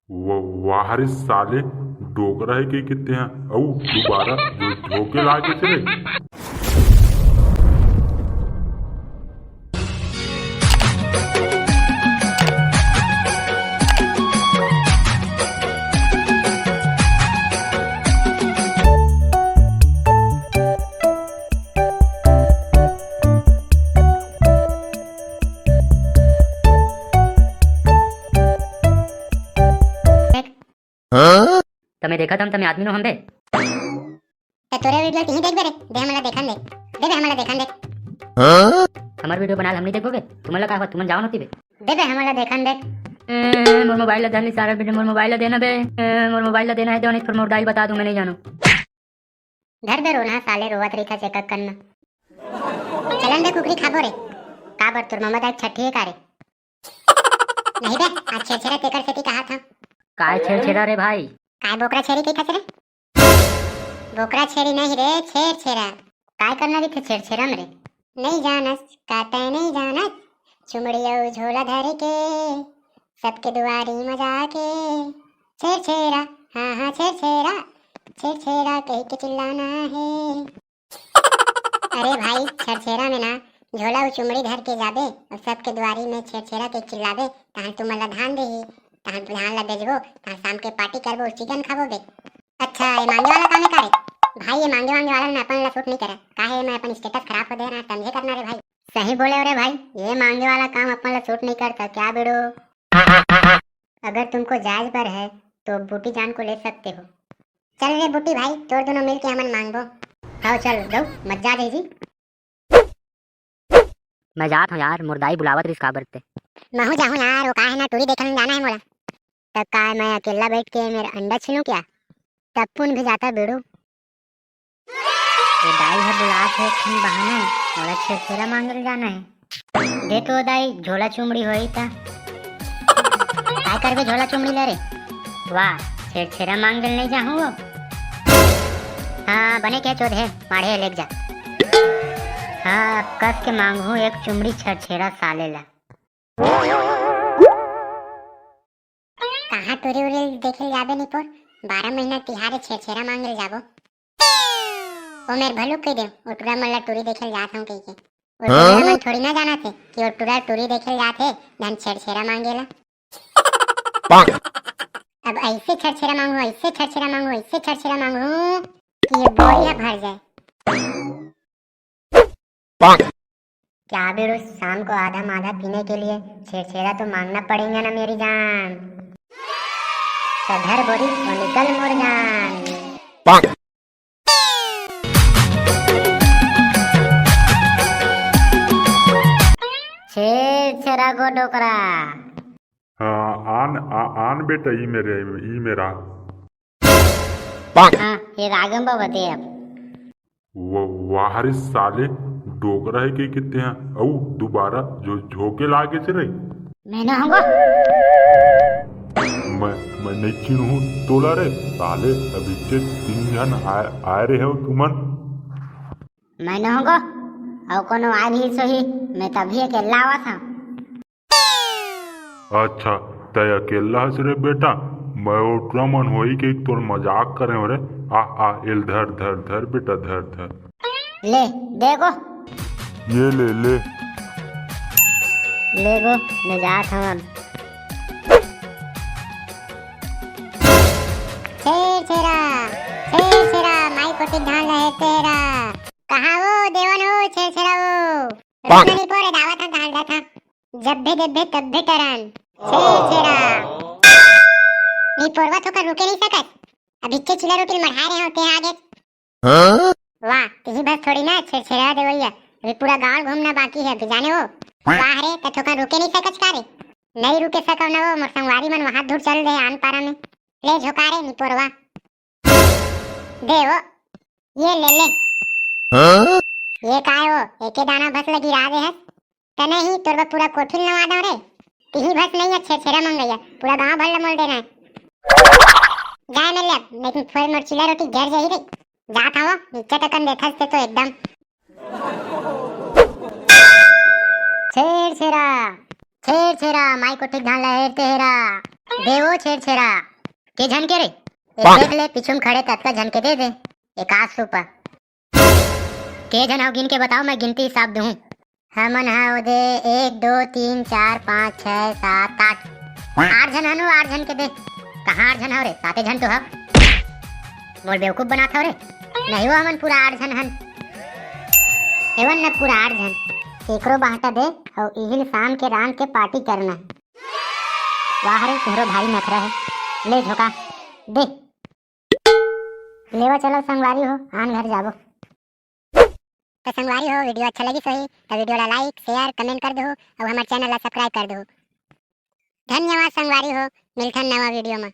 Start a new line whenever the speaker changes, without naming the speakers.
वाह रे साले, डोकरा है कि कितने हैं। औ दोबारा झोंके लागे चले।
તમે દેખા તમે આદમીનો હંબે
તે તોરે वीडियो ती देख बेरे दे हमरा देखन दे दे बे हमरा देखन दे
हमार वीडियो बनाल हम नहीं देखोगे तुम्हाला काय तुमन जाव नती बे
दे बे हमरा देखन दे
मोर मोबाइल धरनी सारा वीडियो मोर मोबाइल देना बे मोर मोबाइल देना है तो नहीं फिर मोबाइल बता दूं मैं नहीं जानू
घर दे रोना साले रोवत रेखा चेक करना चलन दे कुकरी खाबो रे काबर तुर मम्मा दा छठी है कारे नहीं बे आज छेछरा तेकर सेती कहा था
काय छेड़ा रे भाई
काय बोकरा छेरी कई खचरे बोकरा छेरी नहीं रे छेर छेरा काय करना रे छेर छेरा मरे नहीं जानस काटे नहीं जानस चुमड़ियो झोला धर के सबके दुआरी मजा के छेर छेरा हाँ हाँ छेर छेरा कह के चिल्लाना है अरे भाई छेर छेरा में ना झोला चुमड़ी धर के जाबे और सबके दुआरी में छेर छेरा के चिल्लाबे तहां तुम ला धान देही तहां ध्यान ला बेजबो तहां शाम के पार्टी करबो चिकन खाबो बे अच्छा ये मांगे वाला काम है का रे भाई ये मांगे वाला ना अपन ला सूट नहीं करे काहे मैं अपन स्टेटस खराब हो दे रहा समझे करना रे भाई सही बोले रे भाई ये मांगे वाला काम अपन ला सूट नहीं करता क्या बेड़ो अगर तुमको जायज पर है तो बूटी जान को ले सकते हो चल रे बूटी भाई तोर दोनों मिलके हमन मांगबो आओ चल दो मत जा देजी
मैं जात हूं यार मुर्दाई बुलावत रिस काबर ते
महू जाऊं यार वो काहे ना टूरी देखने जाना है मोला तब का मैं अकेला बैठ के मेरा अंडा छीलूं क्या तप्पुन भी जाता बेड़ू ये दाई भर बुलात है तुम बहाना है मोला छेरा मांगल जाना है दे तो दाई झोला चुमड़ी होई ता काय करबे झोला चुमड़ी ले रे वाह छेरा मांगल नहीं जाहूं वो हाँ बने क्या चोद है माढ़े लेक जा हाँ कस के मांगू एक चुमड़ी छेरा साले ला कहाँ टोरी उरी देखे जाबे नहीं पर 12 महीना तिहारे छेरा मांगे जाबो ओ मेर भलू कह दे ओटुरा मल्ला टोरी देखे जात हूं कह के ओटुरा मन थोड़ी ना जाना थे कि ओटुरा टोरी देखे जाते धन छेरा मांगेला अब ऐसे छेरा मांगू ऐसे छेरा मांगू ऐसे छेरा मांगू कि ये बोरिया भर जाए क्या बेरो शाम को आधा माधा पीने के लिए छेरा तो मांगना पड़ेगा ना मेरी जान सधर बोरी और निकल मोर जान छेरा को डोकरा
आन बेटा ई मेरा
हाँ ये रागम बते अब
वाह रे साले, डोकरा है कि कितने हैं। औ दोबारा झोंके लागे चले।
मैं ना होगा
मैं नहीं चिन्हूं तोला रे साले, अभी के 3 जन आए रहे हो तुमन।
मैं ना होगा और कोनो आ भी सही मैं तभी अकेला आवा था
अच्छा तय अकेला हस रे बेटा, मैं ओटरा मन होई के तोर मजाक करे रे। आ एल धर बेटा धर
ले देखो
ये ले
गो मैं जात हूं छेरा माई कोटी ढाल है तेरा कहाँ वो देवन हो छेरा वो रत्नी पोरे दावा था ढाल था जब भी देबे तब भी टरन छेरा नी पोरवा तो कर रुके नहीं सकत अभी के चिल्ला रोटी मढ़ा रहे होते हैं आगे वाह तुझी बस थोड़ी ना छेरा देवैया अभी पूरा गांव घूमना बाकी है अभी जाने हो वाह रे तो थोका रुके नहीं सकत का रे नहीं रुके सकव ना वो मोर संगवारी मन वहां दूर चल रहे आन पारा में ले झोकारे नी पोरवा दे वो ये ले ये काय हो एके दाना भस लगी राधे है तने ही तोरवा पूरा कोठिल नवा दो रे तिही भस नहीं है छेरा मंगैया पूरा गांव भर मोल देना है जाए मिल ले लेकिन थोड़ी मोर चिल्ला रोटी घर जाई रे जात हवा नीचे तक देखस से तो एकदम छेरा माई को ठीक ढाल है तेरा दे वो छेड़छेड़ा के झनके रे एक देख ले पीछू में खड़े तत्का झनके दे दे 100 के जन हो गिन के बताओ मैं गिनती हिसाब दूं हमन हा दे 1 2 3 4 5 6 7 8 8 जन हनु 8 जन के दे कहाँ 8 जन हो रे 7 जन तो है मोर बेवकूफ बनाता हो रे नहीं वो हमन पूरा 8 जन हन एवन न पूरा 8 जन केकरो बांटा दे और इहिल शाम के रात के पार्टी करना वाह रे तुहरो भाई नखरा है ले झोका दे लेवा चलो संगवारी हो आन घर जाबो तो संगवारी हो वीडियो अच्छा लगी सही तो वीडियो ला लाइक शेयर कमेंट कर दो और हमारे चैनल ला सब्सक्राइब कर दो धन्यवाद संगवारी हो मिलथन नवा वीडियो में।